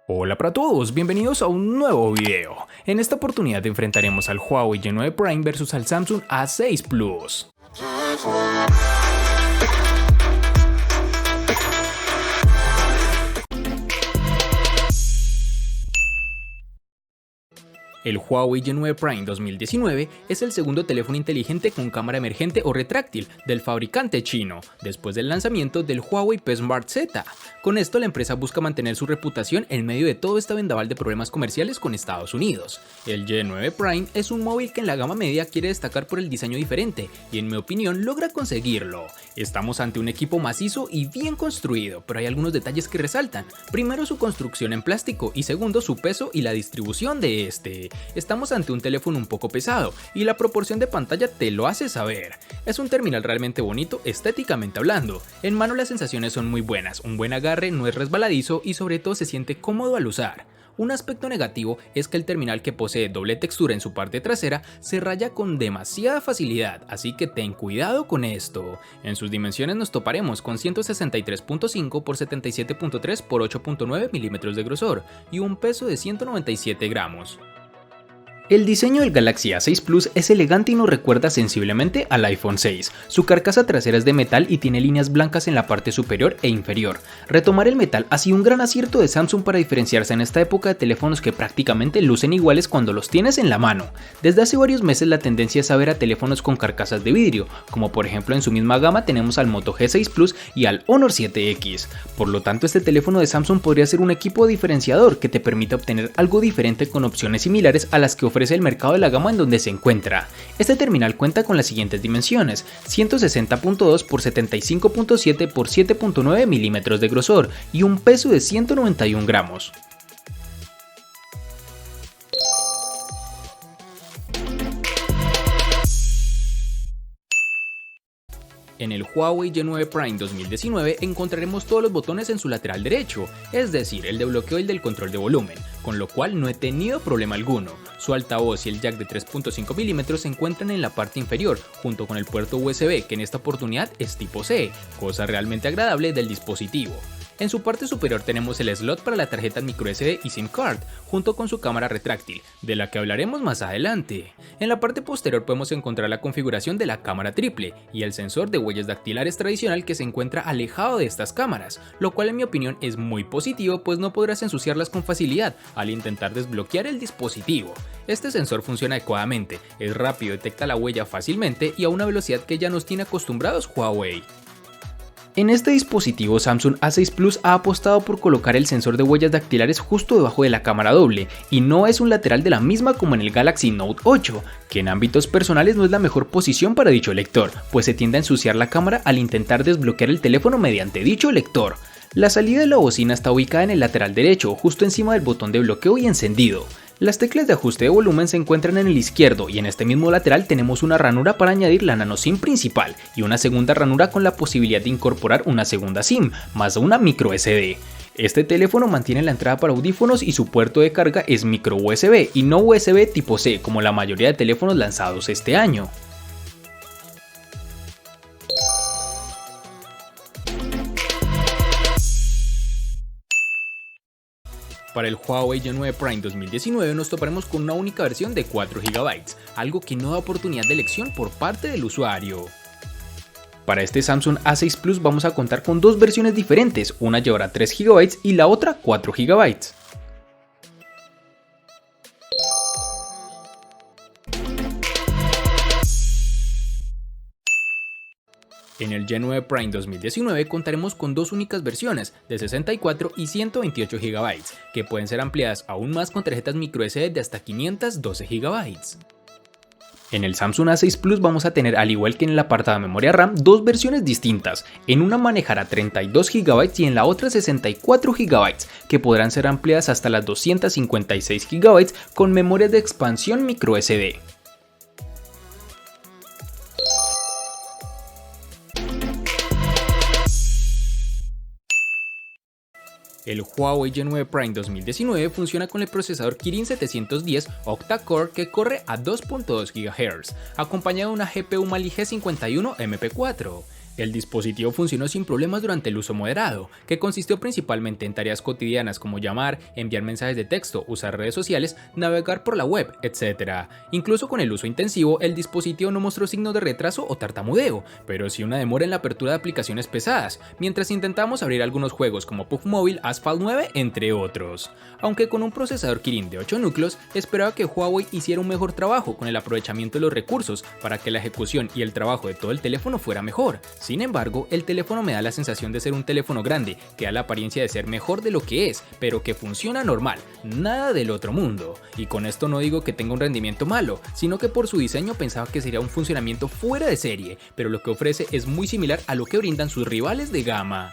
Hola para todos, bienvenidos a un nuevo video. En esta oportunidad enfrentaremos al Huawei Y9 Prime versus al Samsung A6 Plus. El Huawei Y9 Prime 2019 es el segundo teléfono inteligente con cámara emergente o retráctil del fabricante chino, después del lanzamiento del Huawei P Smart Z. Con esto la empresa busca mantener su reputación en medio de todo este vendaval de problemas comerciales con Estados Unidos. El Y9 Prime es un móvil que en la gama media quiere destacar por el diseño diferente y en mi opinión logra conseguirlo. Estamos ante un equipo macizo y bien construido, pero hay algunos detalles que resaltan. Primero, su construcción en plástico y segundo, su peso y la distribución de este. Estamos ante un teléfono un poco pesado y la proporción de pantalla te lo hace saber. Es un terminal realmente bonito estéticamente hablando. En mano las sensaciones son muy buenas, un buen agarre, no es resbaladizo y sobre todo se siente cómodo al usar. Un aspecto negativo es que el terminal, que posee doble textura en su parte trasera, se raya con demasiada facilidad, así que ten cuidado con esto. En sus dimensiones nos toparemos con 163.5 x 77.3 x 8.9 milímetros de grosor y un peso de 197 gramos. El diseño del Galaxy A6 Plus es elegante y nos recuerda sensiblemente al iPhone 6. Su carcasa trasera es de metal y tiene líneas blancas en la parte superior e inferior. Retomar el metal ha sido un gran acierto de Samsung para diferenciarse en esta época de teléfonos que prácticamente lucen iguales cuando los tienes en la mano. Desde hace varios meses la tendencia es a ver a teléfonos con carcasas de vidrio, como por ejemplo en su misma gama tenemos al Moto G6 Plus y al Honor 7X. Por lo tanto, este teléfono de Samsung podría ser un equipo diferenciador que te permita obtener algo diferente con opciones similares a las que ofrece el mercado de la gama en donde se encuentra. Este terminal cuenta con las siguientes dimensiones: 160.2 x 75.7 x 7.9 milímetros de grosor y un peso de 191 gramos. En el Huawei Y9 Prime 2019 encontraremos todos los botones en su lateral derecho, es decir, el de bloqueo y el del control de volumen, con lo cual no he tenido problema alguno. Su altavoz y el jack de 3.5 mm se encuentran en la parte inferior, junto con el puerto USB, que en esta oportunidad es tipo C, cosa realmente agradable del dispositivo. En su parte superior tenemos el slot para la tarjeta microSD y SIM card, junto con su cámara retráctil, de la que hablaremos más adelante. En la parte posterior podemos encontrar la configuración de la cámara triple y el sensor de huellas dactilares tradicional que se encuentra alejado de estas cámaras, lo cual en mi opinión es muy positivo, pues no podrás ensuciarlas con facilidad al intentar desbloquear el dispositivo. Este sensor funciona adecuadamente, es rápido, detecta la huella fácilmente y a una velocidad que ya nos tiene acostumbrados Huawei. En este dispositivo Samsung A6 Plus ha apostado por colocar el sensor de huellas dactilares justo debajo de la cámara doble, y no es un lateral de la misma como en el Galaxy Note 8, que en ámbitos personales no es la mejor posición para dicho lector, pues se tiende a ensuciar la cámara al intentar desbloquear el teléfono mediante dicho lector. La salida de la bocina está ubicada en el lateral derecho, justo encima del botón de bloqueo y encendido. Las teclas de ajuste de volumen se encuentran en el izquierdo y en este mismo lateral tenemos una ranura para añadir la nano SIM principal y una segunda ranura con la posibilidad de incorporar una segunda SIM, más una micro SD. Este teléfono mantiene la entrada para audífonos y su puerto de carga es micro USB y no USB tipo C como la mayoría de teléfonos lanzados este año. Para el Huawei Y9 Prime 2019 nos toparemos con una única versión de 4 GB, algo que no da oportunidad de elección por parte del usuario. Para este Samsung A6 Plus vamos a contar con dos versiones diferentes, una llevará 3 GB y la otra 4 GB. En el Y9 Prime 2019 contaremos con dos únicas versiones de 64 y 128 GB, que pueden ser ampliadas aún más con tarjetas microSD de hasta 512 GB. En el Samsung A6 Plus vamos a tener, al igual que en el apartado de memoria RAM, dos versiones distintas. En una manejará 32 GB y en la otra 64 GB, que podrán ser ampliadas hasta las 256 GB con memorias de expansión microSD. El Huawei Y9 Prime 2019 funciona con el procesador Kirin 710 octa-core que corre a 2.2 GHz, acompañado de una GPU Mali G51 MP4. El dispositivo funcionó sin problemas durante el uso moderado, que consistió principalmente en tareas cotidianas como llamar, enviar mensajes de texto, usar redes sociales, navegar por la web, etc. Incluso con el uso intensivo, el dispositivo no mostró signos de retraso o tartamudeo, pero sí una demora en la apertura de aplicaciones pesadas, mientras intentamos abrir algunos juegos como PUBG Mobile, Asphalt 9, entre otros. Aunque con un procesador Kirin de 8 núcleos, esperaba que Huawei hiciera un mejor trabajo con el aprovechamiento de los recursos para que la ejecución y el trabajo de todo el teléfono fuera mejor. Sin embargo, el teléfono me da la sensación de ser un teléfono grande, que da la apariencia de ser mejor de lo que es, pero que funciona normal, nada del otro mundo. Y con esto no digo que tenga un rendimiento malo, sino que por su diseño pensaba que sería un funcionamiento fuera de serie, pero lo que ofrece es muy similar a lo que brindan sus rivales de gama.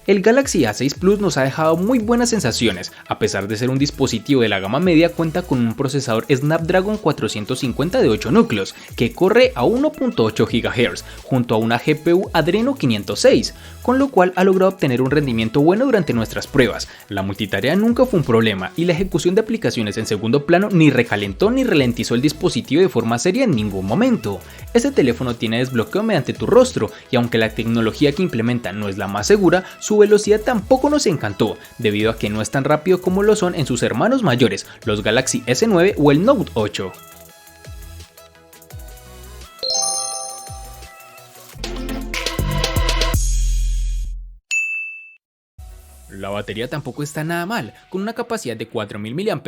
El Galaxy A6 Plus nos ha dejado muy buenas sensaciones, a pesar de ser un dispositivo de la gama media cuenta con un procesador Snapdragon 450 de 8 núcleos, que corre a 1.8 GHz, junto a una GPU Adreno 506, con lo cual ha logrado obtener un rendimiento bueno durante nuestras pruebas. La multitarea nunca fue un problema y la ejecución de aplicaciones en segundo plano ni recalentó ni ralentizó el dispositivo de forma seria en ningún momento. Este teléfono tiene desbloqueo mediante tu rostro y aunque la tecnología que implementa no es la más segura, su velocidad tampoco nos encantó, debido a que no es tan rápido como lo son en sus hermanos mayores, los Galaxy S9 o el Note 8. La batería tampoco está nada mal, con una capacidad de 4000 mAh,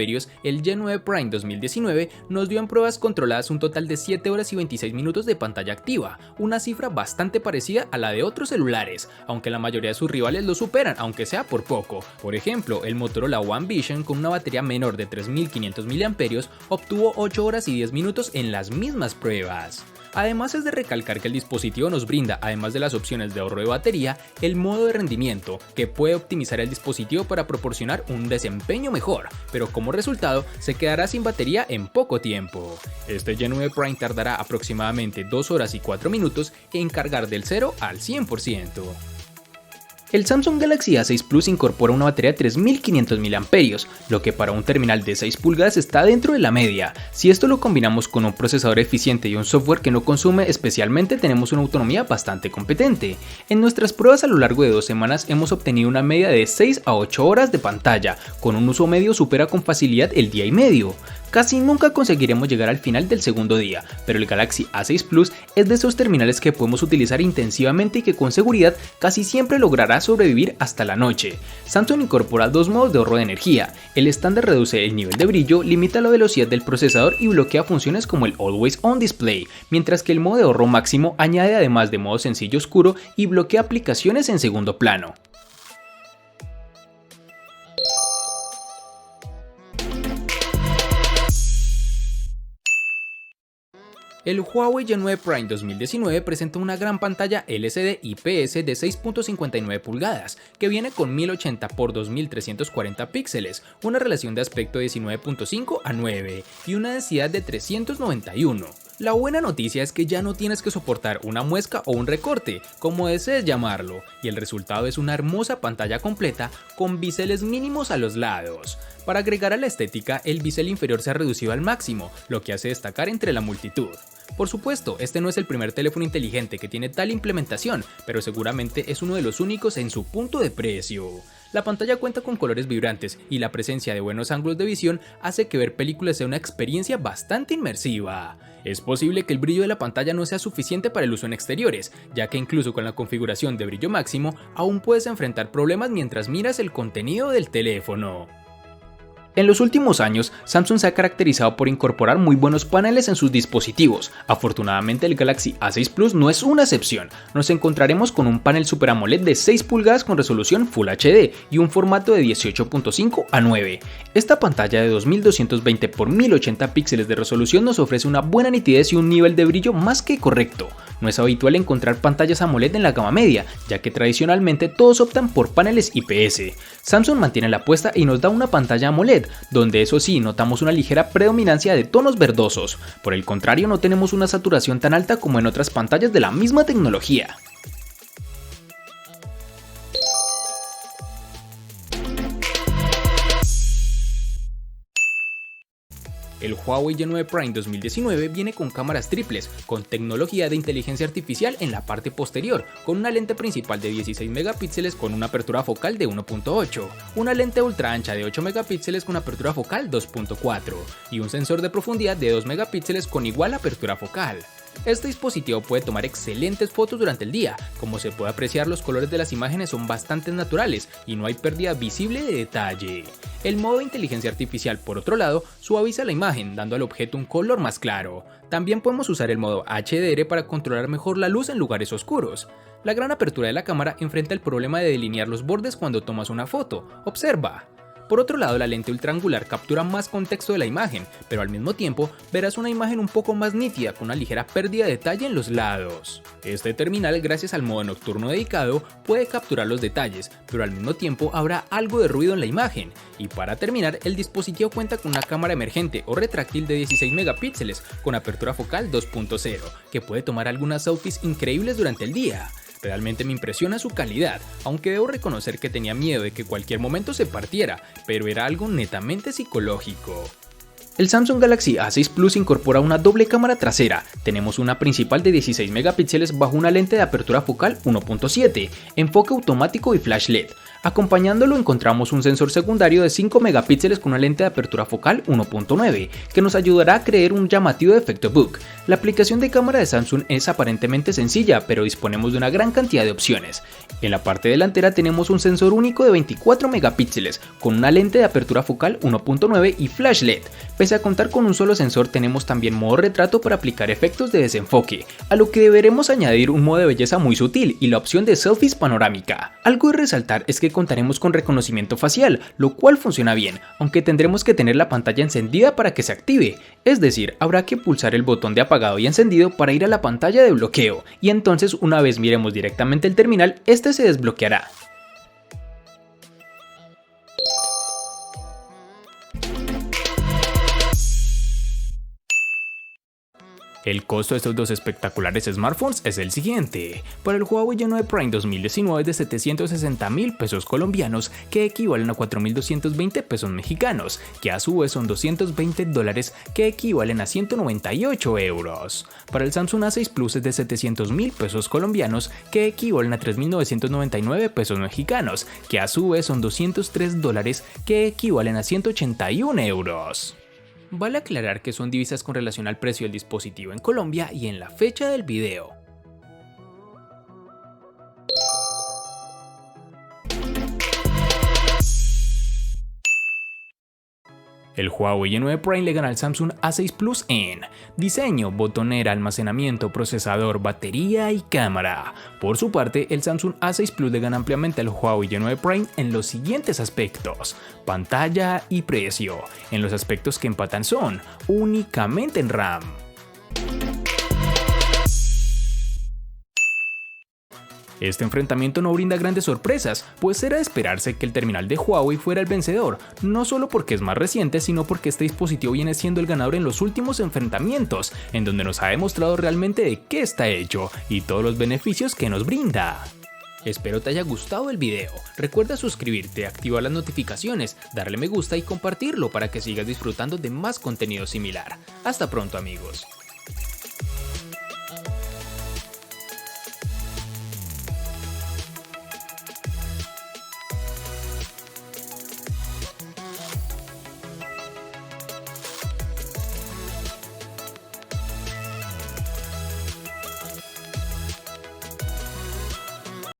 el G9 Prime 2019 nos dio en pruebas controladas un total de 7 horas y 26 minutos de pantalla activa, una cifra bastante parecida a la de otros celulares, aunque la mayoría de sus rivales lo superan, aunque sea por poco. Por ejemplo, el Motorola One Vision con una batería menor de 3500 mAh obtuvo 8 horas y 10 minutos en las mismas pruebas. Además es de recalcar que el dispositivo nos brinda, además de las opciones de ahorro de batería, el modo de rendimiento, que puede optimizar el dispositivo para proporcionar un desempeño mejor, pero como resultado se quedará sin batería en poco tiempo. Este G9 Prime tardará aproximadamente 2 horas y 4 minutos en cargar del 0 al 100%. El Samsung Galaxy A6 Plus incorpora una batería de 3500 mAh, lo que para un terminal de 6 pulgadas está dentro de la media. Si esto lo combinamos con un procesador eficiente y un software que no consume especialmente, tenemos una autonomía bastante competente. En nuestras pruebas a lo largo de 2 semanas hemos obtenido una media de 6 a 8 horas de pantalla, con un uso medio supera con facilidad el día y medio. Casi nunca conseguiremos llegar al final del segundo día, pero el Galaxy A6 Plus es de esos terminales que podemos utilizar intensivamente y que con seguridad casi siempre logrará sobrevivir hasta la noche. Samsung incorpora 2 modos de ahorro de energía. El estándar reduce el nivel de brillo, limita la velocidad del procesador y bloquea funciones como el Always On Display, mientras que el modo de ahorro máximo añade además de modo sencillo oscuro y bloquea aplicaciones en segundo plano. El Huawei G9 Prime 2019 presenta una gran pantalla LCD IPS de 6.59 pulgadas, que viene con 1080 x 2340 píxeles, una relación de aspecto de 19.5 a 9 y una densidad de 391. La buena noticia es que ya no tienes que soportar una muesca o un recorte, como desees llamarlo, y el resultado es una hermosa pantalla completa con biseles mínimos a los lados. Para agregar a la estética, el bisel inferior se ha reducido al máximo, lo que hace destacar entre la multitud. Por supuesto, este no es el primer teléfono inteligente que tiene tal implementación, pero seguramente es uno de los únicos en su punto de precio. La pantalla cuenta con colores vibrantes y la presencia de buenos ángulos de visión hace que ver películas sea una experiencia bastante inmersiva. Es posible que el brillo de la pantalla no sea suficiente para el uso en exteriores, ya que incluso con la configuración de brillo máximo aún puedes enfrentar problemas mientras miras el contenido del teléfono. En los últimos años, Samsung se ha caracterizado por incorporar muy buenos paneles en sus dispositivos. Afortunadamente, el Galaxy A6 Plus no es una excepción. Nos encontraremos con un panel Super AMOLED de 6 pulgadas con resolución Full HD y un formato de 18.5 a 9. Esta pantalla de 2220 x 1080 píxeles de resolución nos ofrece una buena nitidez y un nivel de brillo más que correcto. No es habitual encontrar pantallas AMOLED en la gama media, ya que tradicionalmente todos optan por paneles IPS. Samsung mantiene la apuesta y nos da una pantalla AMOLED, donde eso sí notamos una ligera predominancia de tonos verdosos. Por el contrario, no tenemos una saturación tan alta como en otras pantallas de la misma tecnología. El Huawei Y9 Prime 2019 viene con cámaras triples, con tecnología de inteligencia artificial en la parte posterior, con una lente principal de 16 megapíxeles con una apertura focal de 1.8, una lente ultra ancha de 8 megapíxeles con apertura focal 2.4 y un sensor de profundidad de 2 megapíxeles con igual apertura focal. Este dispositivo puede tomar excelentes fotos durante el día, como se puede apreciar los colores de las imágenes son bastante naturales y no hay pérdida visible de detalle. El modo de inteligencia artificial, por otro lado, suaviza la imagen, dando al objeto un color más claro. También podemos usar el modo HDR para controlar mejor la luz en lugares oscuros. La gran apertura de la cámara enfrenta el problema de delinear los bordes cuando tomas una foto. Observa. Por otro lado, la lente ultraangular captura más contexto de la imagen, pero al mismo tiempo verás una imagen un poco más nítida con una ligera pérdida de detalle en los lados. Este terminal, gracias al modo nocturno dedicado, puede capturar los detalles, pero al mismo tiempo habrá algo de ruido en la imagen. Y para terminar, el dispositivo cuenta con una cámara emergente o retráctil de 16 megapíxeles con apertura focal 2.0, que puede tomar algunas selfies increíbles durante el día. Realmente me impresiona su calidad, aunque debo reconocer que tenía miedo de que cualquier momento se partiera, pero era algo netamente psicológico. El Samsung Galaxy A6 Plus incorpora una doble cámara trasera. Tenemos una principal de 16 megapíxeles bajo una lente de apertura focal 1.7, enfoque automático y flash LED. Acompañándolo encontramos un sensor secundario de 5 megapíxeles con una lente de apertura focal 1.9, que nos ayudará a crear un llamativo efecto bokeh. La aplicación de cámara de Samsung es aparentemente sencilla, pero disponemos de una gran cantidad de opciones. En la parte delantera tenemos un sensor único de 24 megapíxeles, con una lente de apertura focal 1.9 y flash LED. Pese a contar con un solo sensor, tenemos también modo retrato para aplicar efectos de desenfoque, a lo que deberemos añadir un modo de belleza muy sutil y la opción de selfies panorámica. Algo de resaltar es que contaremos con reconocimiento facial, lo cual funciona bien, aunque tendremos que tener la pantalla encendida para que se active, es decir, habrá que pulsar el botón de apagado y encendido para ir a la pantalla de bloqueo, y entonces una vez miremos directamente el terminal, este se desbloqueará. El costo de estos dos espectaculares smartphones es el siguiente. Para el Huawei Y9 Prime 2019 es de 760.000 pesos colombianos, que equivalen a 4.220 pesos mexicanos, que a su vez son $220, que equivalen a 198 euros. Para el Samsung A6 Plus es de 700.000 pesos colombianos, que equivalen a 3.999 pesos mexicanos, que a su vez son $203, que equivalen a 181 euros. Vale aclarar que son divisas con relación al precio del dispositivo en Colombia y en la fecha del video. El Huawei Y9 Prime le gana al Samsung A6 Plus en diseño, botonera, almacenamiento, procesador, batería y cámara. Por su parte, el Samsung A6 Plus le gana ampliamente al Huawei Y9 Prime en los siguientes aspectos: pantalla y precio. En los aspectos que empatan son únicamente en RAM. Este enfrentamiento no brinda grandes sorpresas, pues era de esperarse que el terminal de Huawei fuera el vencedor, no solo porque es más reciente, sino porque este dispositivo viene siendo el ganador en los últimos enfrentamientos, en donde nos ha demostrado realmente de qué está hecho y todos los beneficios que nos brinda. Espero te haya gustado el video, recuerda suscribirte, activar las notificaciones, darle me gusta y compartirlo para que sigas disfrutando de más contenido similar. Hasta pronto amigos.